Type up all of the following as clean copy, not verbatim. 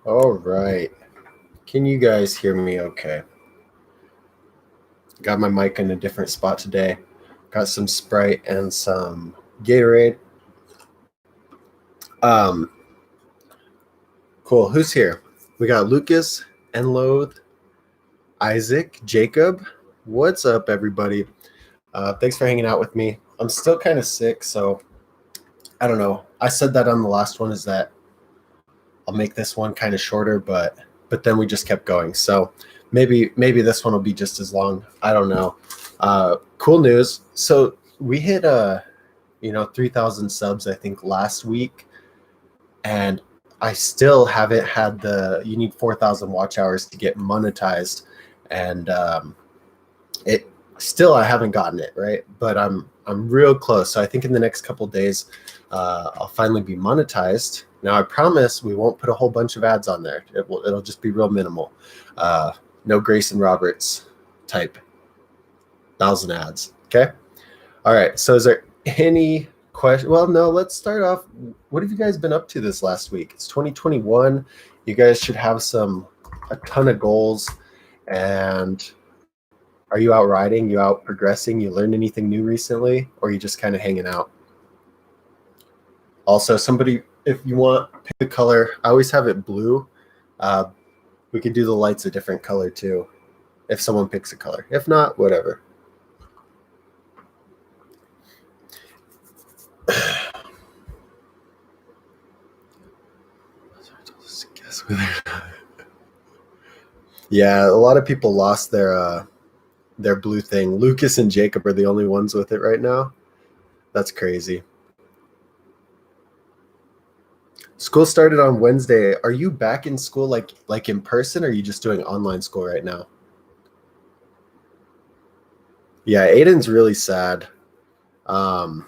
All right. Can you guys hear me okay? Got my mic in a different spot today. Got some Sprite and some Gatorade. Cool. Who's here? We got Lucas, Enloth, Isaac, Jacob. What's up, everybody? Thanks for hanging out with me. I'm still kind of sick, so I don't know. I said that on the last one is that I'll make this one kind of shorter, but then we just kept going. So maybe this one will be just as long. I don't know. Cool news. So we hit 3,000 subs I think last week, and I still haven't had you need 4,000 watch hours to get monetized, and I haven't gotten it, right? But I'm real close. So I think in the next couple days I'll finally be monetized. Now I promise we won't put a whole bunch of ads on there. It'll just be real minimal. No Grayson Roberts type 1,000 ads. Okay. All right. So is there any question? Well, no, let's start off. What have you guys been up to this last week? It's 2021. You guys should have a ton of goals. And are you out riding? You out progressing? You learned anything new recently? Or are you just kind of hanging out? Also, somebody, if you want, pick the color. I always have it blue. We could do the lights a different color too, if someone picks a color. If not, whatever. Yeah, a lot of people lost their blue thing. Lucas and Jacob are the only ones with it right now. That's crazy. School started on Wednesday. Are you back in school like in person, or are you just doing online school right now? Yeah, Aiden's really sad. All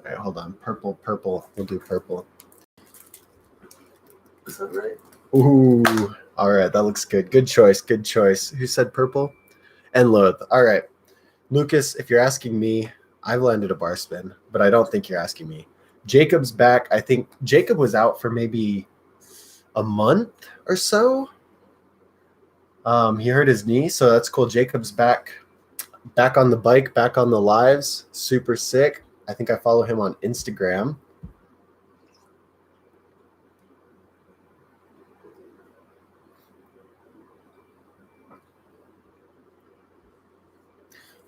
right, hold on. Purple. We'll do purple. Is that right? Ooh, all right, that looks good. Good choice. Who said purple? Enloth. All right. Lucas, if you're asking me, I've landed a bar spin, but I don't think you're asking me. Jacob's back. I think Jacob was out for maybe a month or so. He hurt his knee, so that's cool. Jacob's back on the bike, back on the lives. Super sick. I think I follow him on Instagram.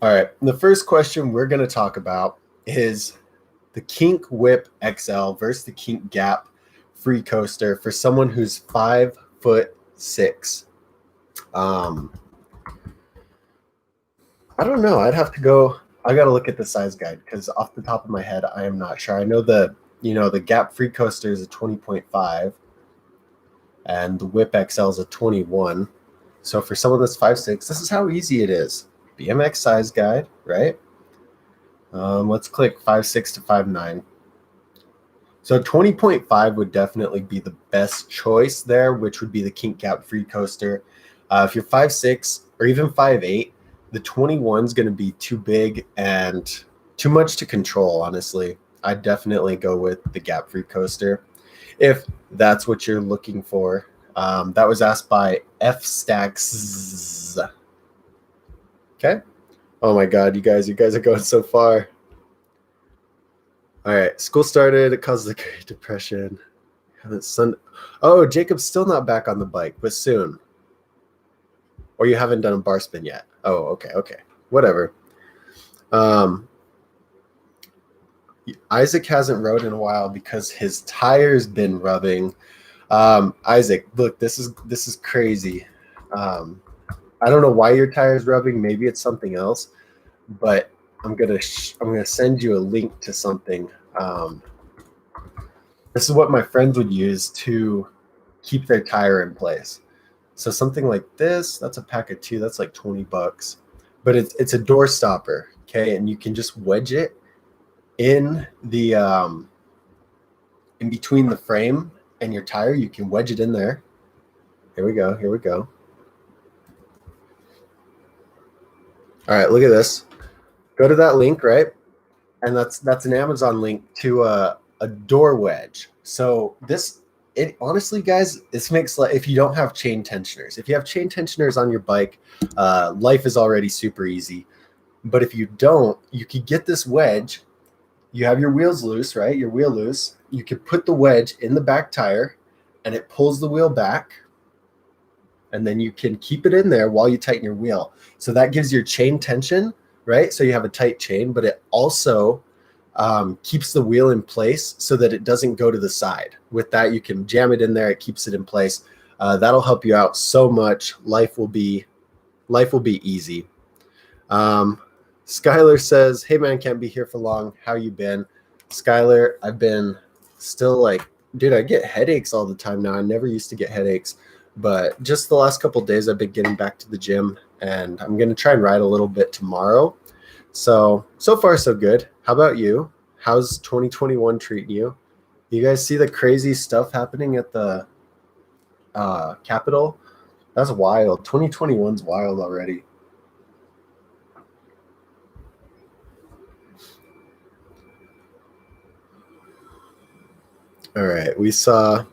All right. The first question we're going to talk about is the Kink Whip XL versus the Kink Gap free coaster for someone who's 5'6". I don't know. I'd have to go. I got to look at the size guide because off the top of my head, I am not sure. I know the Gap free coaster is a 20.5 and the Whip XL is a 21. So for someone that's 5'6", this is how easy it is. BMX size guide, right? Let's click 5'6" to 5'9". So 20.5 would definitely be the best choice there, which would be the Kink Gap free coaster. If you're 5'6" or even 5'8", the 21 is going to be too big and too much to control, honestly. I'd definitely go with the Gap free coaster if that's what you're looking for. That was asked by F Stacks. Okay. Oh my God, you guys are going so far. All right, school started. It causes the Great Depression. Oh, Jacob's still not back on the bike, but soon. Or you haven't done a bar spin yet. Oh, okay. Whatever. Isaac hasn't rode in a while because his tire's been rubbing. Isaac, look, this is crazy. I don't know why your tire's rubbing. Maybe it's something else, but I'm gonna send you a link to something. This is what my friends would use to keep their tire in place. So something like this, that's a pack of 2. That's like $20, but it's a door stopper. Okay, and you can just wedge it in the in between the frame and your tire. You can wedge it in there. Here we go. All right, look at this. Go to that link, right? And that's an Amazon link to a door wedge. So this it honestly, guys, this makes, like, if you don't have chain tensioners, if you have chain tensioners on your bike, life is already super easy. But if you don't, you could get this wedge. You have your wheels loose, right? Your wheel loose. You could put the wedge in the back tire and it pulls the wheel back. And then you can keep it in there while you tighten your wheel. So that gives your chain tension, right? So you have a tight chain, but it also keeps the wheel in place so that it doesn't go to the side. With that, you can jam it in there. It keeps it in place. That'll help you out so much. Life will be easy. Skylar says, hey man, can't be here for long. How you been? Skylar, I've been still like, dude, I get headaches all the time now. I never used to get headaches, but just the last couple of days I've been getting back to the gym, and I'm going to try and ride a little bit tomorrow. So far so good. How about you? How's 2021 treating you? You guys see the crazy stuff happening at the Capitol? That's wild. 2021's wild already. All right, we saw,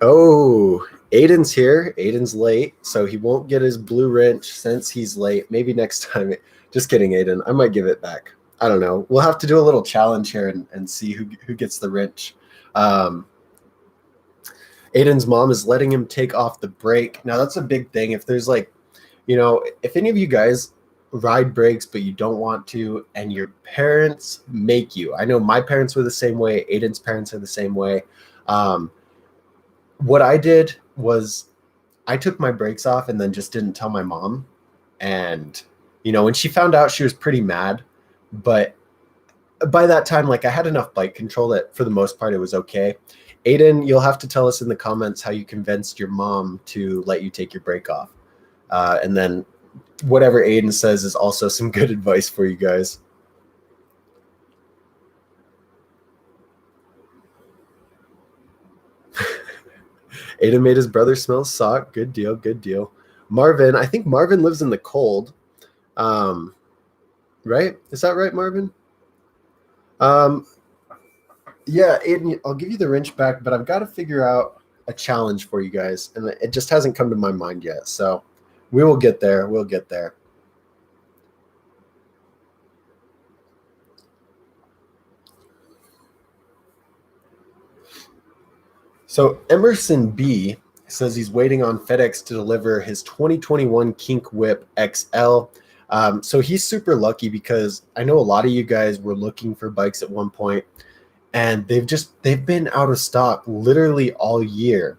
oh, Aiden's here. Aiden's late, so he won't get his blue wrench since he's late. Maybe next time. Just kidding, Aiden. I might give it back. I don't know. We'll have to do a little challenge here and see who gets the wrench. Aiden's mom is letting him take off the brake. Now, that's a big thing. If there's like, if any of you guys ride brakes but you don't want to and your parents make you. I know my parents were the same way. Aiden's parents are the same way. What I did was I took my brakes off and then just didn't tell my mom. And, when she found out, she was pretty mad. But by that time, like, I had enough bike control that for the most part, it was okay. Aiden, you'll have to tell us in the comments how you convinced your mom to let you take your brake off. And then whatever Aiden says is also some good advice for you guys. Aiden made his brother smell sock. Good deal. Good deal. Marvin, I think Marvin lives in the cold. Right? Is that right, Marvin? Yeah, Aiden, I'll give you the wrench back, but I've got to figure out a challenge for you guys, and it just hasn't come to my mind yet. So we will get there. We'll get there. So Emerson B says he's waiting on FedEx to deliver his 2021 Kink Whip XL. So he's super lucky because I know a lot of you guys were looking for bikes at one point, and they've been out of stock literally all year.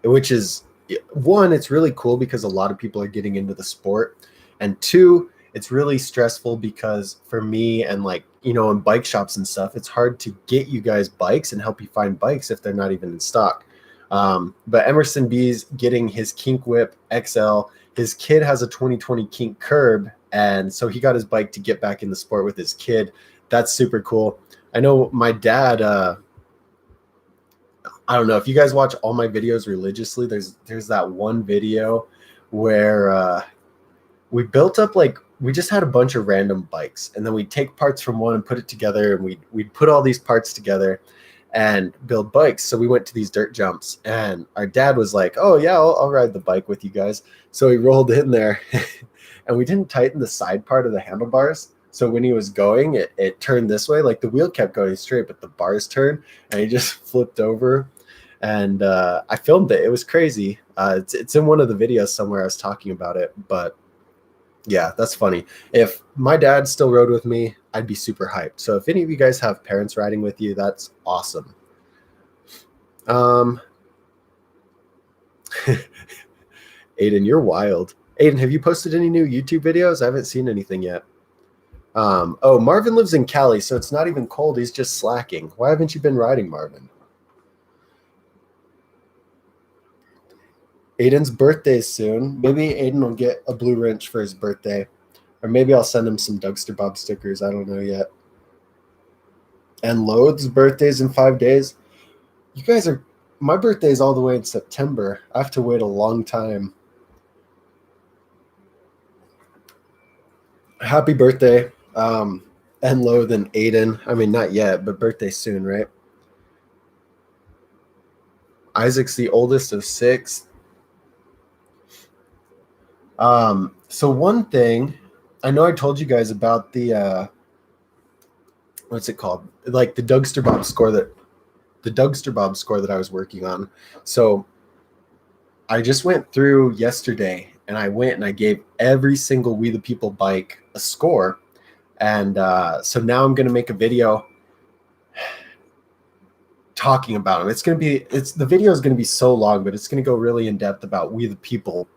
Which is, one, it's really cool because a lot of people are getting into the sport, and two, it's really stressful because for me and in bike shops and stuff, it's hard to get you guys bikes and help you find bikes if they're not even in stock. But Emerson B's getting his Kink Whip XL. His kid has a 2020 Kink Curb, and so he got his bike to get back in the sport with his kid. That's super cool. I know my dad, I don't know if you guys watch all my videos religiously. There's that one video where we built up, we just had a bunch of random bikes, and then we'd take parts from one and put it together, and we'd put all these parts together and build bikes. So we went to these dirt jumps, and our dad was like, oh yeah, I'll ride the bike with you guys. So he rolled in there and we didn't tighten the side part of the handlebars. So when he was going, it turned this way, like the wheel kept going straight, but the bars turned and he just flipped over. And I filmed it. It was crazy. It's in one of the videos somewhere I was talking about it, but yeah, that's funny. If my dad still rode with me, I'd be super hyped. So if any of you guys have parents riding with you, that's awesome. Aiden, you're wild. Aiden, have you posted any new YouTube videos? I haven't seen anything yet. Oh, Marvin lives in Cali, so it's not even cold. He's just slacking. Why haven't you been riding, Marvin? Aiden's birthday is soon. Maybe Aiden will get a blue wrench for his birthday. Or maybe I'll send him some Dougster Bob stickers. I don't know yet. And Lode's birthday's in 5 days. You guys are... My birthday's all the way in September. I have to wait a long time. Happy birthday. And Lode and Aiden. I mean, not yet, but birthday soon, right? Isaac's the oldest of 6. So one thing, I know I told you guys about the what's it called? Like the Dougster Bob score that I was working on. So I just went through yesterday and I gave every single We the People bike a score. And so now I'm going to make a video talking about them. The video is going to be so long, but it's going to go really in depth about We the People.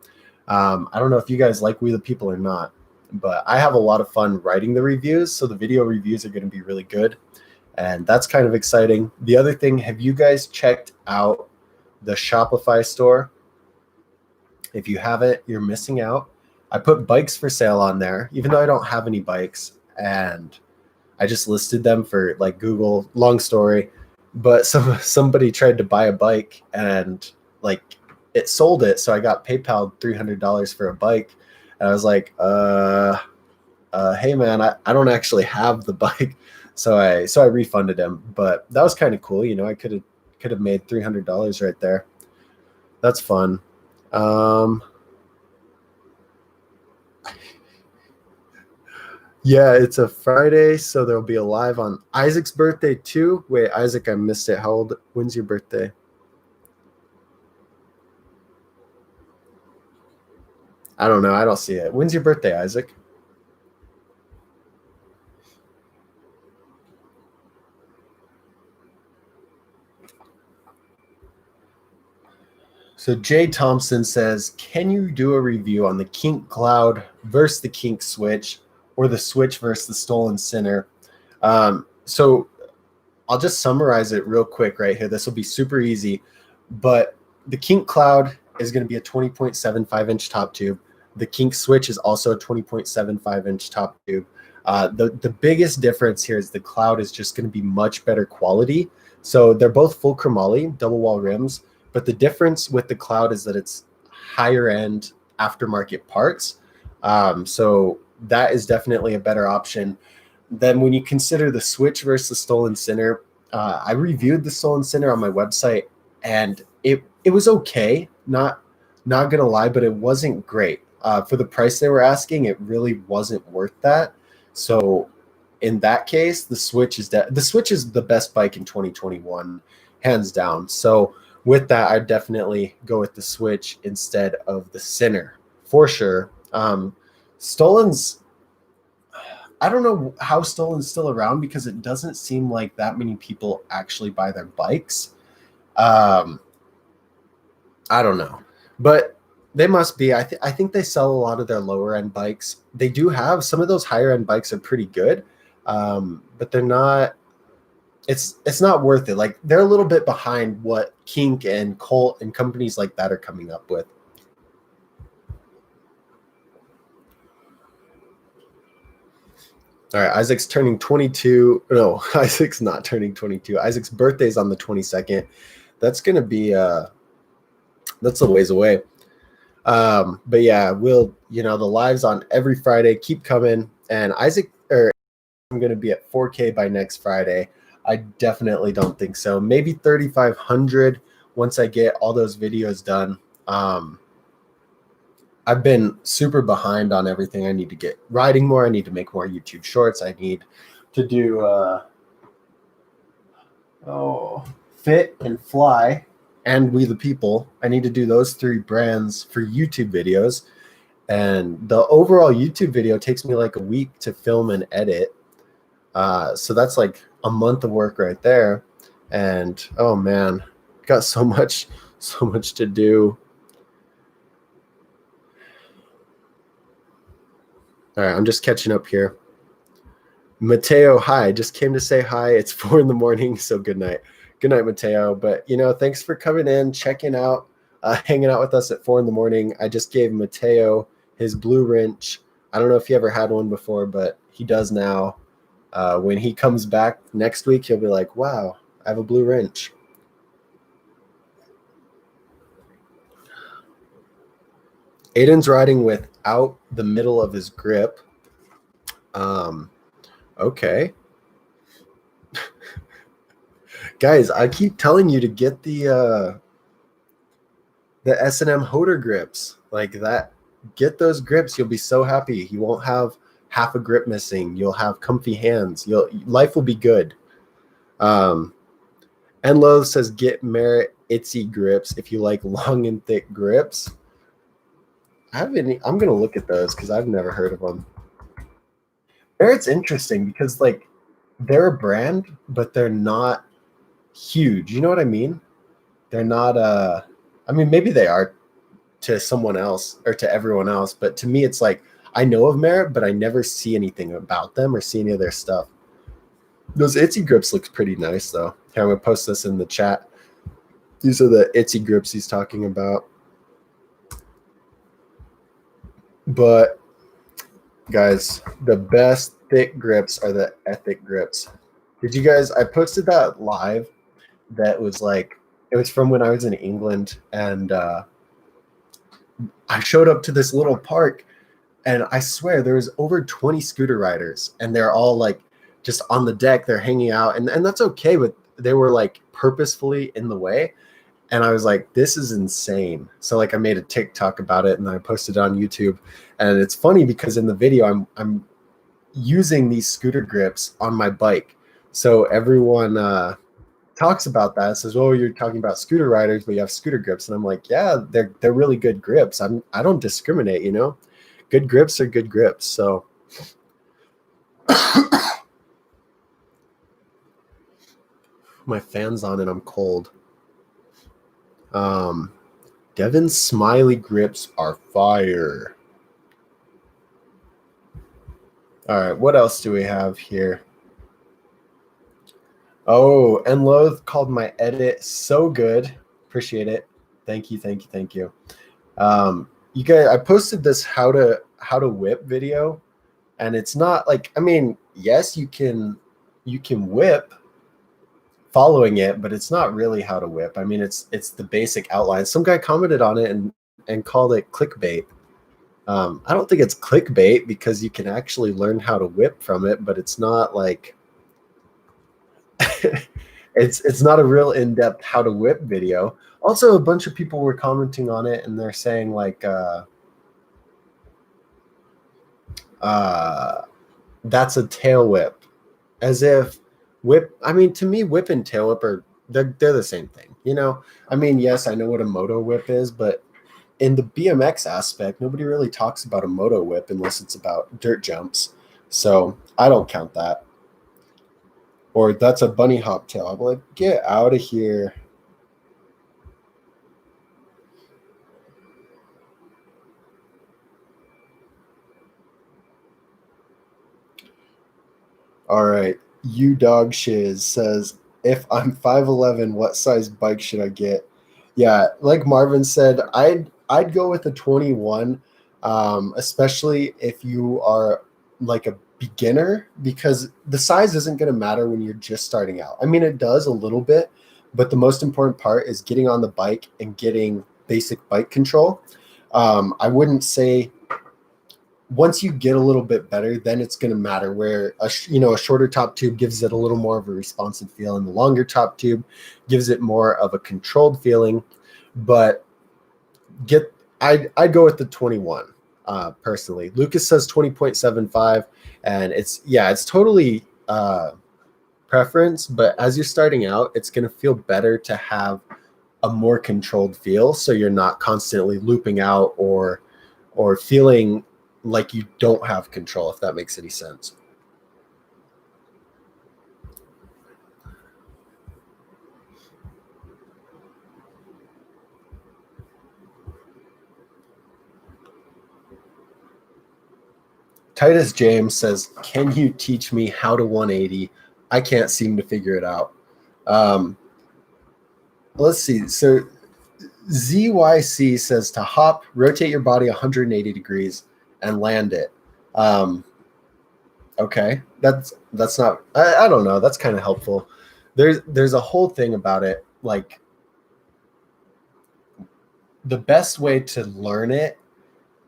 I don't know if you guys like We the People or not, but I have a lot of fun writing the reviews. So the video reviews are going to be really good. And that's kind of exciting. The other thing, have you guys checked out the Shopify store? If you haven't, you're missing out. I put bikes for sale on there, even though I don't have any bikes. And I just listed them for like Google, long story. But somebody tried to buy a bike and like it sold it. So I got PayPal $300 for a bike. And I was like, hey man, I don't actually have the bike. So I refunded him, but that was kind of cool. You know, I could have made $300 right there. That's fun. Yeah, it's a Friday, so there'll be a live on Isaac's birthday too. Wait, Isaac, I missed it. When's your birthday? I don't know. I don't see it. When's your birthday, Isaac? So Jay Thompson says, can you do a review on the Kink Cloud versus the Kink Switch, or the Switch versus the Stolen Sinner? So I'll just summarize it real quick right here. This will be super easy. But the Kink Cloud is going to be a 20.75-inch top tube. The Kink Switch is also a 20.75-inch top tube. The biggest difference here is the Cloud is just going to be much better quality. So they're both full chromoly, double wall rims. But the difference with the Cloud is that it's higher end aftermarket parts. So that is definitely a better option. Then when you consider the Switch versus the Stolen Sinner, I reviewed the Stolen Sinner on my website, and it was okay. Not gonna lie, but it wasn't great. For the price they were asking, it really wasn't worth that. So in that case, the Switch is the best bike in 2021, hands down. So with that, I'd definitely go with the Switch instead of the Sinner for sure. Stolen's, I don't know how Stolen's still around, because it doesn't seem like that many people actually buy their bikes. I don't know, but they must be. I think they sell a lot of their lower end bikes. They do have some of those higher end bikes are pretty good, but they're not. It's not worth it. Like, they're a little bit behind what Kink and Colt and companies like that are coming up with. All right, Isaac's turning 22. No, Isaac's not turning 22. Isaac's birthday's on the 22nd. That's gonna be that's a ways away. But yeah, the lives on every Friday keep coming, and I'm gonna be at 4K by next Friday. I definitely don't think so. Maybe 3,500 once I get all those videos done. I've been super behind on everything. I need to get riding more. I need to make more YouTube shorts. I need to do Fit and Fly and We the People. I need to do those 3 brands for YouTube videos. And the overall YouTube video takes me like a week to film and edit. So that's like a month of work right there. And oh man, got so much to do. All right, I'm just catching up here. Mateo, hi. Just came to say hi. It's 4 a.m, so good night. Good night, Mateo. But thanks for coming in, checking out, hanging out with us at 4 a.m. I just gave Mateo his blue wrench. I don't know if he ever had one before, but he does now. When he comes back next week, he'll be like, wow, I have a blue wrench. Aiden's riding without the middle of his grip. Okay. Guys, I keep telling you to get the the S&M Hoder grips, like that. Get those grips. You'll be so happy. You won't have half a grip missing. You'll have comfy hands. Life will be good. And Loathe says, get Merit Itsy grips if you like long and thick grips. I'm going to look at those because I've never heard of them. Merit's interesting because like they're a brand, but they're not huge. You know what I mean? They're not I mean, maybe they are to someone else or to everyone else, but to me it's like I know of Merit, but I never see anything about them or see any of their stuff. Those Itsy grips look pretty nice though. Here, I'm gonna post this in the chat. These are the Itsy grips he's talking about. But guys, the best thick grips are the Ethic grips. Did you guys, I posted that live that was like, it was from when I was in England, and I showed up to this little park, and I swear there was over 20 scooter riders, and they're all like just on the deck, they're hanging out, and that's okay, but they were like purposefully in the way. And I was like, this is insane. So like I made a TikTok about it and I posted it on YouTube. And it's funny because in the video I'm using these scooter grips on my bike. So everyone talks about that, says, oh, you're talking about scooter riders, but you have scooter grips. And I'm like, yeah, they're really good grips. I don't discriminate, you know? Good grips are good grips. So my fan's on and I'm cold. Devin's Smiley grips are fire. All right, what else do we have here? Oh, and Loathe called my edit so good. Appreciate it. Thank you. You guys, I posted this how to whip video, and it's not like, I mean, yes, you can whip following it, but it's not really how to whip. I mean, it's the basic outline. Some guy commented on it and called it clickbait. I don't think it's clickbait because you can actually learn how to whip from it, but it's not like it's not a real in-depth how to whip video. Also, a bunch of people were commenting on it and they're saying like that's a tail whip, as if whip, I mean, to me, whip and tail whip are they're the same thing, you know? I mean, yes, I know what a moto whip is, but in the BMX aspect, nobody really talks about a moto whip unless it's about dirt jumps. So I don't count that. Or that's a bunny hop tail. I'm like, get out of here. All right. You Dog Shiz says, if I'm 5'11", what size bike should I get? Yeah, like Marvin said, I'd go with a 21, especially if you are like a beginner, because the size isn't going to matter when you're just starting out. I mean, it does a little bit, but the most important part is getting on the bike and getting basic bike control. I wouldn't say once you get a little bit better, then it's going to matter, where a shorter top tube gives it a little more of a responsive feel, and the longer top tube gives it more of a controlled feeling. But I'd go with the 21 personally. Lucas says 20.75, and it's totally preference, but as you're starting out, it's going to feel better to have a more controlled feel, so you're not constantly looping out or feeling like you don't have control, if that makes any sense. Titus James says, can you teach me how to 180? I can't seem to figure it out. Let's see. So ZYC says to hop, rotate your body 180 degrees, and land it. Okay, that's not, I don't know, that's kind of helpful. There's a whole thing about it, like the best way to learn it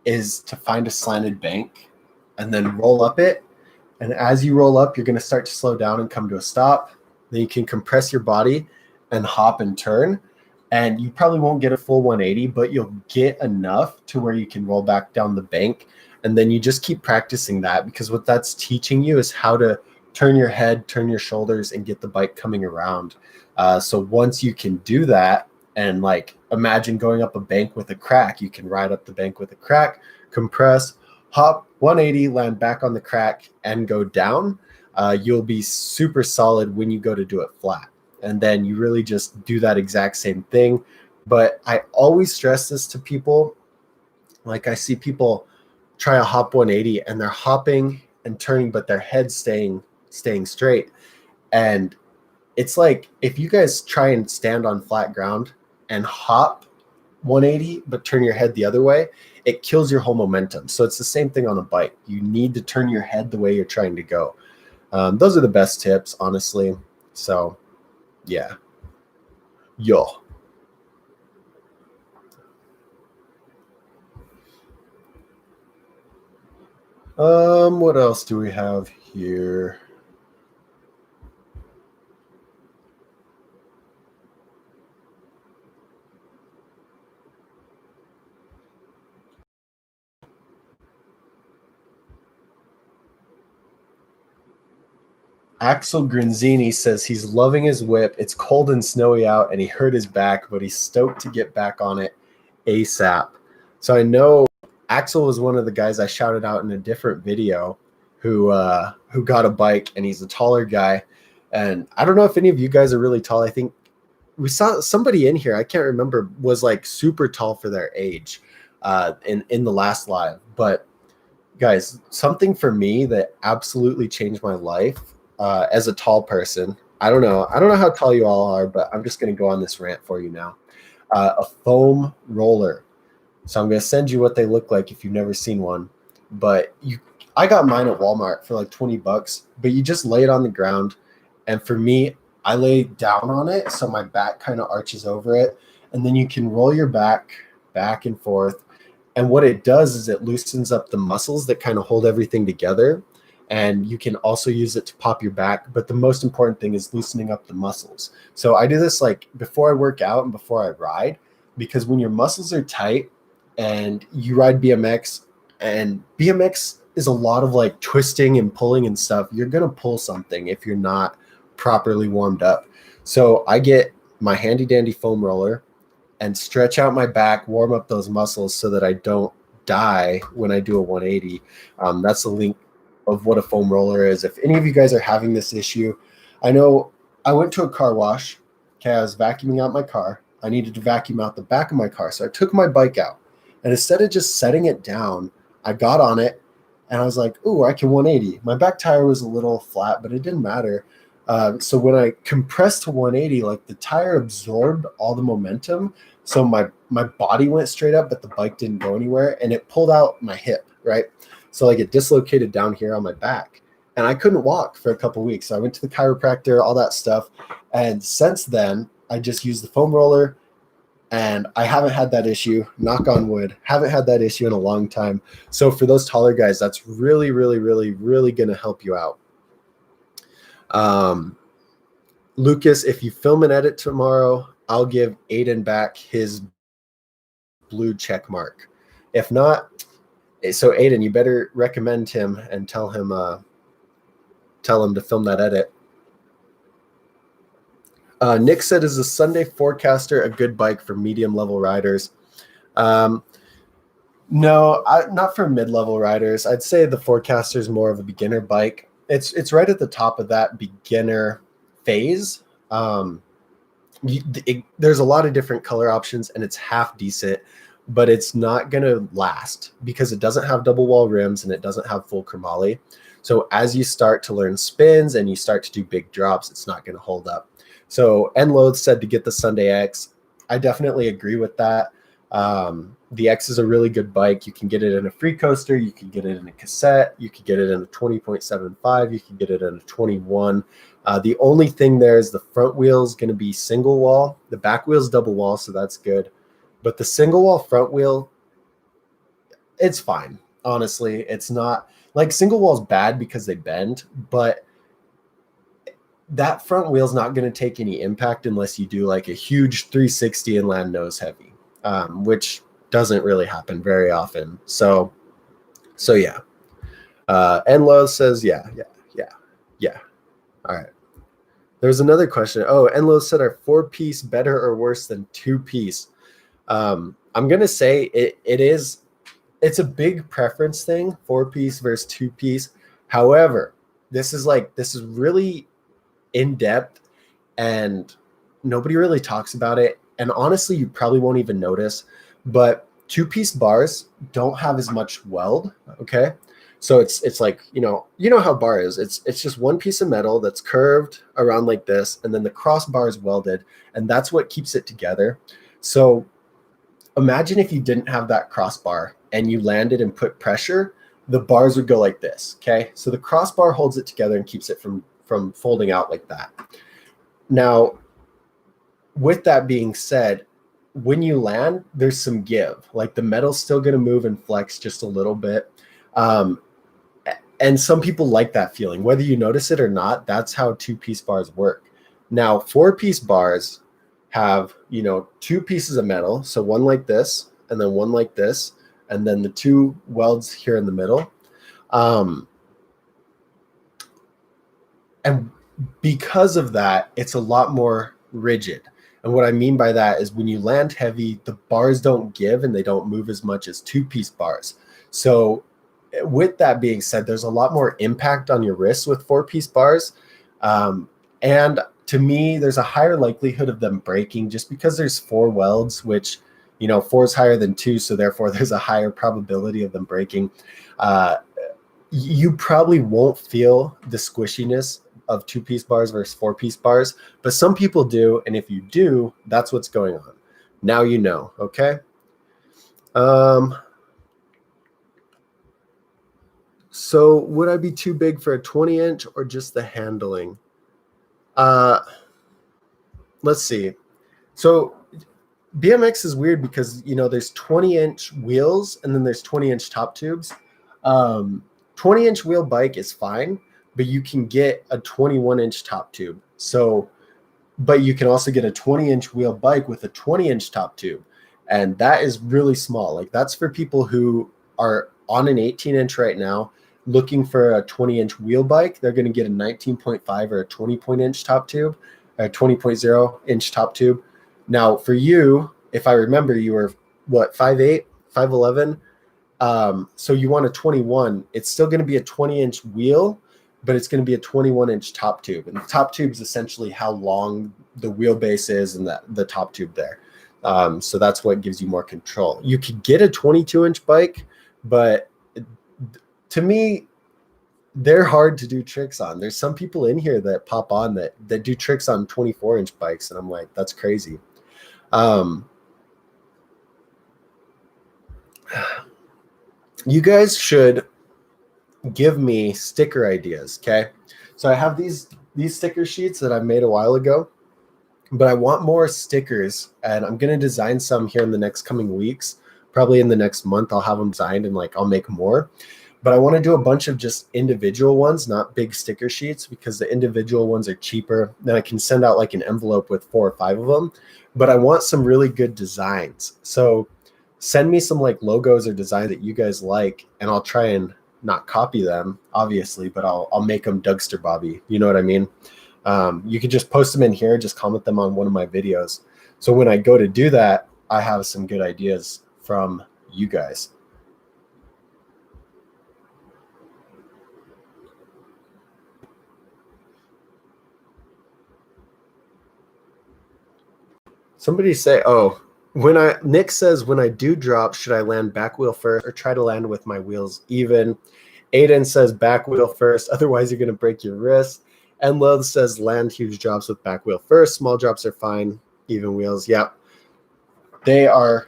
is to find a slanted bank and then roll up it, and as you roll up, you're going to start to slow down and come to a stop. Then you can compress your body and hop and turn, and you probably won't get a full 180, but you'll get enough to where you can roll back down the bank. And then you just keep practicing that, because what that's teaching you is how to turn your head, turn your shoulders, and get the bike coming around. So once you can do that, and like imagine going up a bank with a crack, you can ride up the bank with a crack, compress, hop 180, land back on the crack, and go down. You'll be super solid when you go to do it flat. And then you really just do that exact same thing. But I always stress this to people. Like, I see people try a hop 180 and they're hopping and turning, but their head's staying straight. And it's like, if you guys try and stand on flat ground and hop 180 but turn your head the other way, it kills your whole momentum. So it's the same thing on a bike. You need to turn your head the way you're trying to go. Those are the best tips, honestly. So yeah. Yo. What else do we have here? Axel Grinzini says he's loving his whip. It's cold and snowy out, and he hurt his back, but he's stoked to get back on it ASAP. So I know Axel was one of the guys I shouted out in a different video who got a bike, and he's a taller guy. And I don't know if any of you guys are really tall. I think we saw somebody in here, I can't remember, was like super tall for their age in the last live. But guys, something for me that absolutely changed my life as a tall person. I don't know how tall you all are, but I'm just going to go on this rant for you now. A foam roller. So I'm going to send you what they look like if you've never seen one. But I got mine at Walmart for like $20, but you just lay it on the ground. And for me, I lay down on it so my back kind of arches over it. And then you can roll your back and forth. And what it does is it loosens up the muscles that kind of hold everything together. And you can also use it to pop your back. But the most important thing is loosening up the muscles. So I do this like before I work out and before I ride, because when your muscles are tight and you ride BMX, and BMX is a lot of like twisting and pulling and stuff, you're going to pull something if you're not properly warmed up. So I get my handy dandy foam roller and stretch out my back, warm up those muscles so that I don't die when I do a 180. That's the link of what a foam roller is. If any of you guys are having this issue, I know I went to a car wash. Okay, I was vacuuming out my car. I needed to vacuum out the back of my car. So I took my bike out, and instead of just setting it down, I got on it and I was like, ooh, I can 180. My back tire was a little flat, but it didn't matter. So when I compressed to 180, like the tire absorbed all the momentum. So my body went straight up, but the bike didn't go anywhere, and it pulled out my hip, right? So like it dislocated down here on my back, and I couldn't walk for a couple of weeks. So I went to the chiropractor, all that stuff. And since then, I just use the foam roller, and I haven't had that issue. Knock on wood, haven't had that issue in a long time. So for those taller guys, that's really, really, really, really going to help you out. Lucas, if you film and edit tomorrow, I'll give Aiden back his blue check mark. If not, so Aiden, you better recommend him and tell him to film that edit. Nick said, is the Sunday Forecaster a good bike for medium level riders? No, not for mid-level riders. I'd say the Forecaster is more of a beginner bike. It's right at the top of that beginner phase. There's a lot of different color options, and it's half decent, but it's not going to last because it doesn't have double wall rims and it doesn't have full chromoly. So as you start to learn spins and you start to do big drops, it's not going to hold up. So Enload said to get the Sunday X. I definitely agree with that. The X is a really good bike. You can get it in a free coaster. You can get it in a cassette. You can get it in a 20.75. You can get it in a 21. The only thing there is the front wheel is going to be single wall. The back wheel is double wall, so that's good. But the single wall front wheel, it's fine. Honestly, it's not like single wall is bad because they bend, but that front wheel's not going to take any impact unless you do like a huge 360 and land nose heavy, which doesn't really happen very often. So yeah. Enlo says, yeah. All right. There's another question. Oh, Enlo said, are 4-piece better or worse than 2-piece? I'm going to say it's a big preference thing, 4-piece versus 2-piece. However, this is really in depth and nobody really talks about it. And honestly, you probably won't even notice, but 2-piece bars don't have as much weld. Okay. So it's like, you know how bar is. It's just one piece of metal that's curved around like this, and then the crossbar is welded, and that's what keeps it together. So imagine if you didn't have that crossbar and you landed and put pressure, the bars would go like this. Okay. So the crossbar holds it together and keeps it from folding out like that. Now, with that being said, when you land, there's some give. Like the metal's still going to move and flex just a little bit. And some people like that feeling, whether you notice it or not. That's how 2-piece bars work. Now, 4-piece bars have, 2 pieces of metal. So one like this, and then one like this, and then the 2 welds here in the middle. And because of that, it's a lot more rigid. And what I mean by that is when you land heavy, the bars don't give and they don't move as much as 2-piece bars. So with that being said, there's a lot more impact on your wrists with 4-piece bars. And to me, there's a higher likelihood of them breaking just because there's 4 welds, which, 4 is higher than 2. So therefore, there's a higher probability of them breaking. You probably won't feel the squishiness of 2-piece bars versus 4-piece bars, but some people do. And if you do, that's what's going on. Now you know, okay? So would I be too big for a 20-inch or just the handling? Let's see. So BMX is weird because, there's 20-inch wheels and then there's 20-inch top tubes. 20-inch wheel bike is fine, but you can get a 21-inch top tube. So, but you can also get a 20-inch wheel bike with a 20-inch top tube. And that is really small. Like that's for people who are on an 18-inch right now, looking for a 20-inch wheel bike. They're going to get a 19.5 or a 20-inch top tube, a 20.0-inch top tube. Now for you, if I remember, you were what, 5'8", 5'11"? So you want a 21. It's still going to be a 20-inch wheel, but it's going to be a 21-inch top tube. And the top tube is essentially how long the wheelbase is and the top tube there. So that's what gives you more control. You could get a 22-inch bike, but to me, they're hard to do tricks on. There's some people in here that pop on that do tricks on 24-inch bikes, and I'm like, that's crazy. You guys should give me sticker ideas, okay? So I have these sticker sheets that I made a while ago, but I want more stickers, and I'm going to design some here in the next coming weeks. Probably in the next month, I'll have them designed, and I'll make more. But I want to do a bunch of just individual ones, not big sticker sheets, because the individual ones are cheaper. Then I can send out an envelope with 4 or 5 of them. But I want some really good designs. So send me some logos or designs that you guys like, and I'll try and not copy them, obviously, but I'll make them Dougster Bobby. You know what I mean? You could just post them in here, just comment them on one of my videos. So when I go to do that, I have some good ideas from you guys. Somebody say, oh, Nick says, when I do drop, should I land back wheel first or try to land with my wheels even? Aiden says back wheel first, otherwise you're going to break your wrist. And Love says land huge drops with back wheel first. Small drops are fine. Even wheels, yep. They are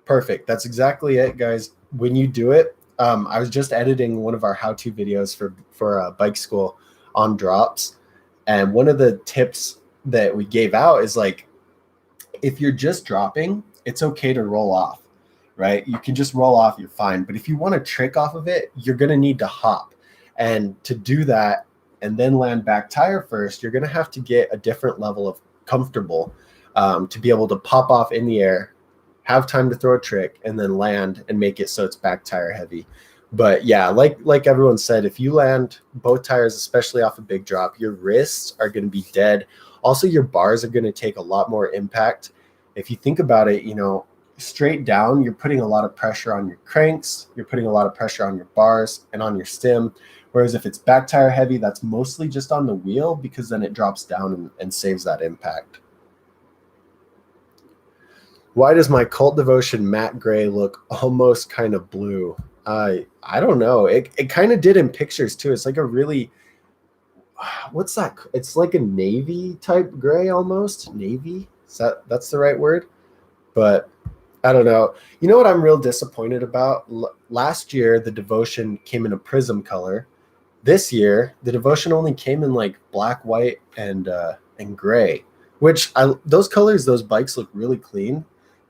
perfect. That's exactly it, guys. When you do it, I was just editing one of our how-to videos for bike school on drops. And one of the tips that we gave out is if you're just dropping, it's okay to roll off, right? You can just roll off, you're fine. But if you want to trick off of it, you're going to need to hop. And to do that, and then land back tire first, you're going to have to get a different level of comfortable to be able to pop off in the air, have time to throw a trick, and then land and make it so it's back tire heavy. But yeah, like everyone said, if you land both tires, especially off a big drop, your wrists are going to be dead. Also, your bars are going to take a lot more impact. If you think about it, you know, straight down, you're putting a lot of pressure on your cranks, you're putting a lot of pressure on your bars and on your stem. Whereas if it's back tire heavy, that's mostly just on the wheel, because then it drops down and saves that impact. Why does my Cult Devotion matte gray look almost kind of blue? I don't know. It kind of did in pictures too. It's like a really, what's that? It's like a navy type gray almost. Navy? That's the right word? But I don't know. You know what I'm real disappointed about? Last year, the Devotion came in a prism color. This year, the Devotion only came in like black, white, and gray, which those colors, those bikes look really clean.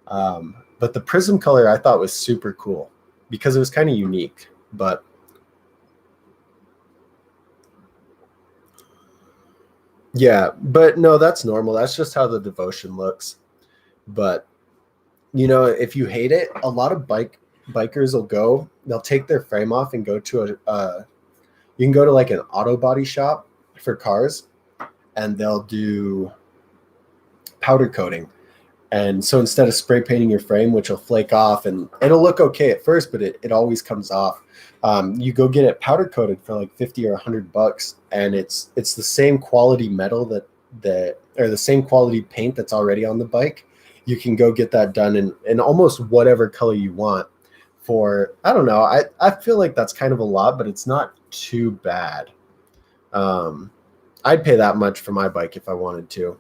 But the prism color I thought was super cool because it was kind of unique. But yeah, but no, that's normal. That's just how the Devotion looks. But you know, if you hate it, a lot of bikers will they'll take their frame off and go to you can go to like an auto body shop for cars, and they'll do powder coating. And so instead of spray painting your frame, which will flake off and it'll look okay at first, but it always comes off. You go get it powder coated for like 50 or $100, and it's the same quality metal or the same quality paint that's already on the bike. You can go get that done in almost whatever color you want for, I don't know. I feel like that's kind of a lot, but it's not too bad. I'd pay that much for my bike if I wanted to.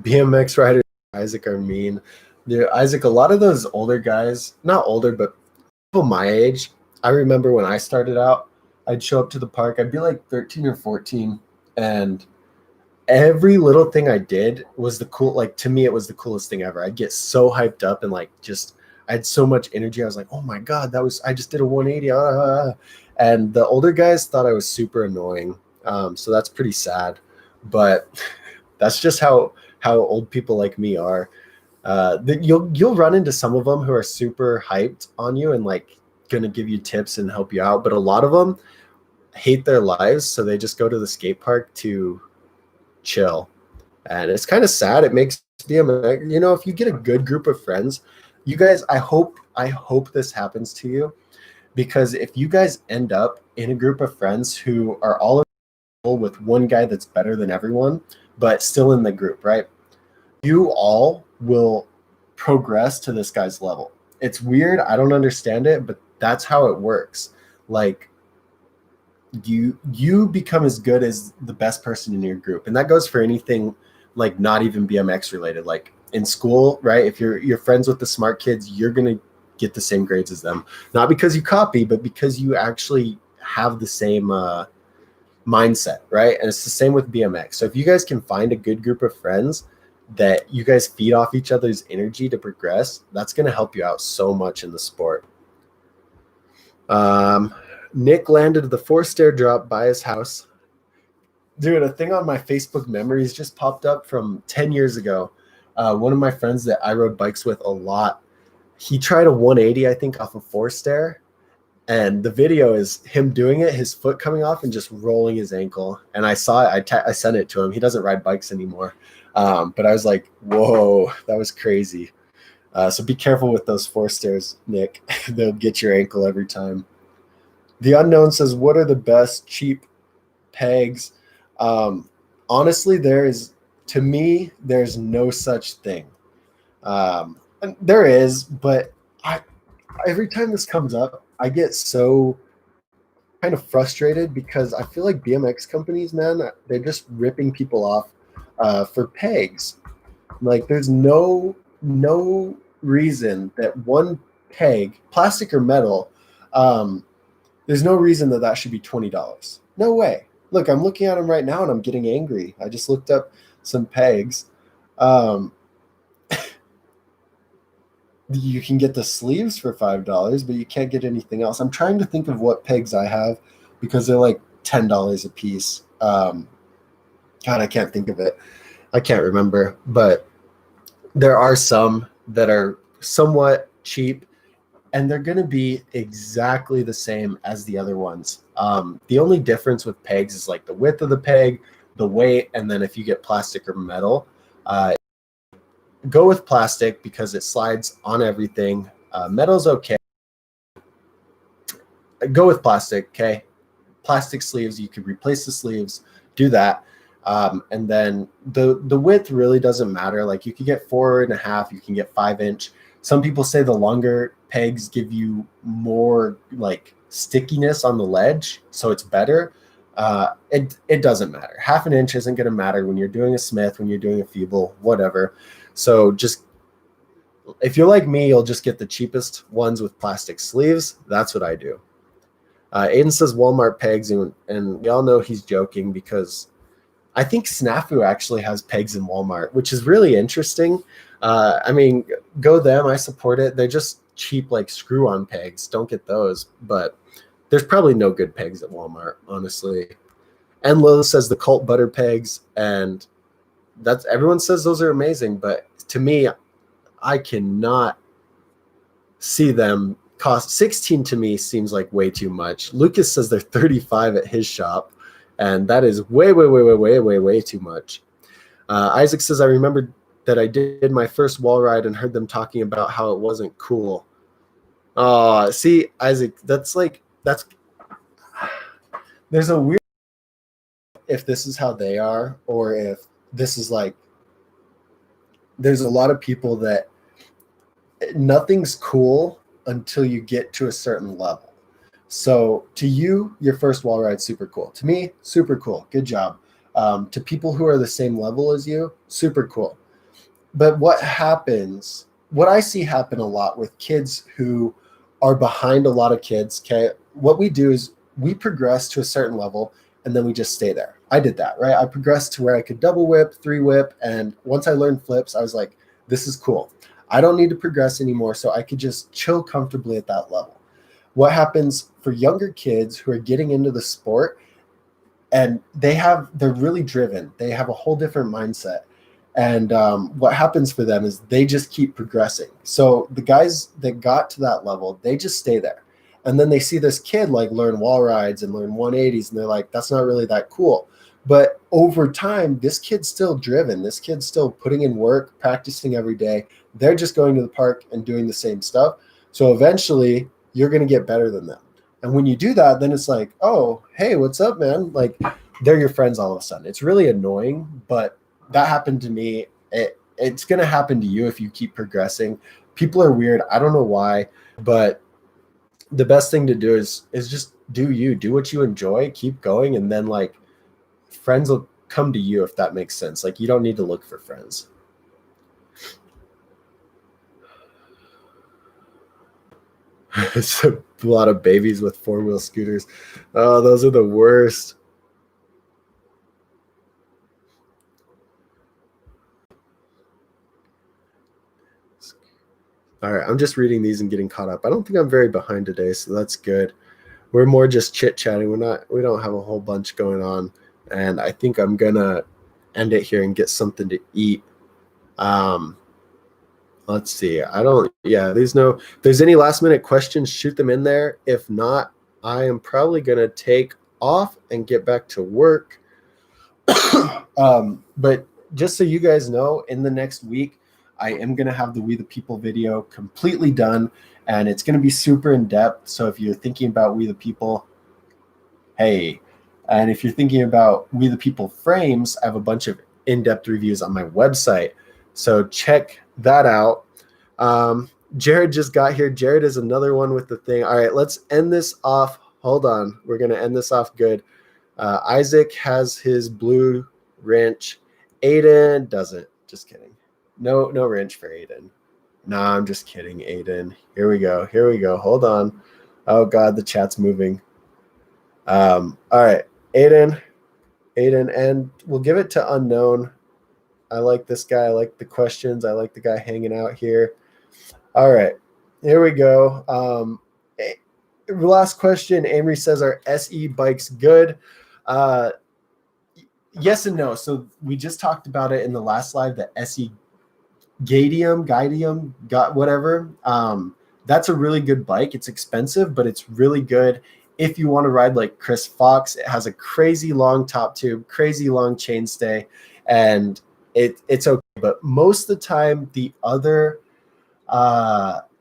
BMX riders, Isaac, are mean. Dude, Isaac, a lot of those older guys, not older, but people my age, I remember when I started out, I'd show up to the park. I'd be like 13 or 14, and every little thing I did was to me, it was the coolest thing ever. I'd get so hyped up and like I had so much energy. I was like, oh my God, I just did a 180. And the older guys thought I was super annoying. So that's pretty sad, but that's just how old people like me are. You'll run into some of them who are super hyped on you and like gonna give you tips and help you out, but a lot of them hate their lives, so they just go to the skate park to chill. And it's kind of sad. It makes BMX, you know, if you get a good group of friends, you guys, I hope this happens to you, because if you guys end up in a group of friends who are all with one guy that's better than everyone, but still in the group, right? You all will progress to this guy's level. It's weird. I don't understand it, but that's how it works. Like you become as good as the best person in your group. And that goes for anything, like not even BMX related, like in school, right? If you're friends with the smart kids, you're going to get the same grades as them, not because you copy, but because you actually have the same mindset, right? And it's the same with BMX. So if you guys can find a good group of friends that you guys feed off each other's energy to progress, that's going to help you out so much in the sport. Nick landed the 4-stair drop by his house. Dude, a thing on my Facebook memories just popped up from 10 years ago. One of my friends that I rode bikes with a lot, he tried a 180, I think, off a 4-stair. And the video is him doing it, his foot coming off and just rolling his ankle. And I saw it. I sent it to him. He doesn't ride bikes anymore. But I was like, whoa, that was crazy. So be careful with those 4-stairs, Nick. They'll get your ankle every time. The Unknown says, what are the best cheap pegs? Honestly, to me, there's no such thing. There is, but every time this comes up, I get so kind of frustrated because I feel like BMX companies, man, they're just ripping people off for pegs. Like there's no reason that one peg, plastic or metal, there's no reason that should be $20. No way. Look, I'm looking at them right now and I'm getting angry. I just looked up some pegs. You can get the sleeves for $5, but you can't get anything else. I'm trying to think of what pegs I have because they're like $10 a piece. God, I can't think of it. I can't remember, but there are some that are somewhat cheap, and they're going to be exactly the same as the other ones. The only difference with pegs is like the width of the peg, the weight, and then if you get plastic or metal. Go with plastic because it slides on everything. Metal's okay. Go with plastic, okay? Plastic sleeves, you could replace the sleeves, do that. And then the width really doesn't matter. Like you can get 4.5, you can get 5-inch. Some people say the longer pegs give you more like stickiness on the ledge, so it's better. It doesn't matter. 1/2 inch isn't going to matter when you're doing a Smith, when you're doing a feeble, whatever. So just if you're like me, you'll just get the cheapest ones with plastic sleeves. That's what I do. Aiden says Walmart pegs, and we all know he's joking because I think Snafu actually has pegs in Walmart, which is really interesting. I mean, go them. I support it. They're just cheap, like screw-on pegs. Don't get those. But there's probably no good pegs at Walmart, honestly. And Lil says the Cult Butter pegs, and that's everyone says those are amazing. But to me, I cannot see them cost 16 to me seems like way too much. Lucas says they're 35 at his shop, and that is way too much. Isaac says I remember that I did my first wall ride and heard them talking about how it wasn't cool. Oh, see, Isaac, that's there's a weird if this is how they are or if this is like there's a lot of people that nothing's cool until you get to a certain level. So to you, your first wall ride, super cool. To me, super cool. Good job. To people who are the same level as you, super cool. But what happens, what I see happen a lot with kids who are behind a lot of kids, okay, what we do is we progress to a certain level and then we just stay there. I did that, right? I progressed to where I could double whip, 3-whip, and once I learned flips, I was like, this is cool. I don't need to progress anymore, so I could just chill comfortably at that level. What happens for younger kids who are getting into the sport and they're really driven. They have a whole different mindset. And what happens for them is they just keep progressing. So the guys that got to that level, they just stay there. And then they see this kid like learn wall rides and learn 180s, and they're like, that's not really that cool. But over time, this kid's still driven. This kid's still putting in work, practicing every day. They're just going to the park and doing the same stuff. So eventually, you're going to get better than them. And when you do that, then it's like, oh, hey, what's up, man? Like, they're your friends all of a sudden. It's really annoying, but that happened to me. It's going to happen to you if you keep progressing. People are weird. I don't know why, but the best thing to do is just do you. Do what you enjoy. Keep going, and then, like, friends will come to you if that makes sense. Like, you don't need to look for friends. It's a lot of babies with 4-wheel scooters. Oh, those are the worst. All right, I'm just reading these and getting caught up. I don't think I'm very behind today, so that's good. We're more just chit-chatting. We don't have a whole bunch going on, and I think I'm gonna end it here and get something to eat. Let's see. If there's any last minute questions, shoot them in there. If not, I am probably gonna take off and get back to work. But just so you guys know, in the next week, I am going to have the We the People video completely done, and it's going to be super in depth. So if you're thinking about We the People, hey, and if you're thinking about We the People frames, I have a bunch of in-depth reviews on my website. So check that out. Jared just got here. Jared is another one with the thing. All right, let's end this off. Hold on. We're going to end this off good. Isaac has his blue wrench. Aiden doesn't. Just kidding. No wrench for Aiden. Nah, I'm just kidding, Aiden. Here we go. Hold on. Oh, God, the chat's moving. All right, Aiden, and we'll give it to unknown. I like this guy. I like the questions. I like the guy hanging out here. All right, here we go. Last question. Amory says, are SE bikes good? Yes and no. So we just talked about it in the last live, the SE Guidium, got whatever. That's a really good bike. It's expensive, but it's really good if you want to ride like Chris Fox. It has a crazy long top tube, crazy long chainstay, and it's okay. But most of the time, the other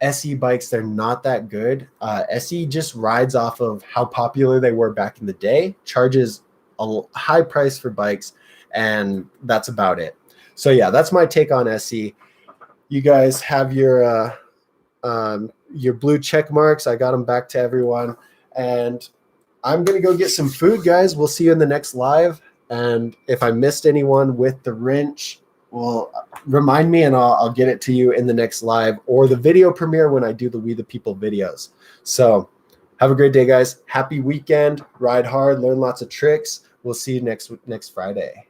SE bikes, they're not that good. SE just rides off of how popular they were back in the day, charges a high price for bikes, and that's about it. So yeah, that's my take on SE. You guys have your blue check marks. I got them back to everyone, and I'm gonna go get some food, guys. We'll see you in the next live. And if I missed anyone with the wrench, well, remind me, and I'll get it to you in the next live or the video premiere when I do the We the People videos. So have a great day, guys. Happy weekend. Ride hard. Learn lots of tricks. We'll see you next Friday.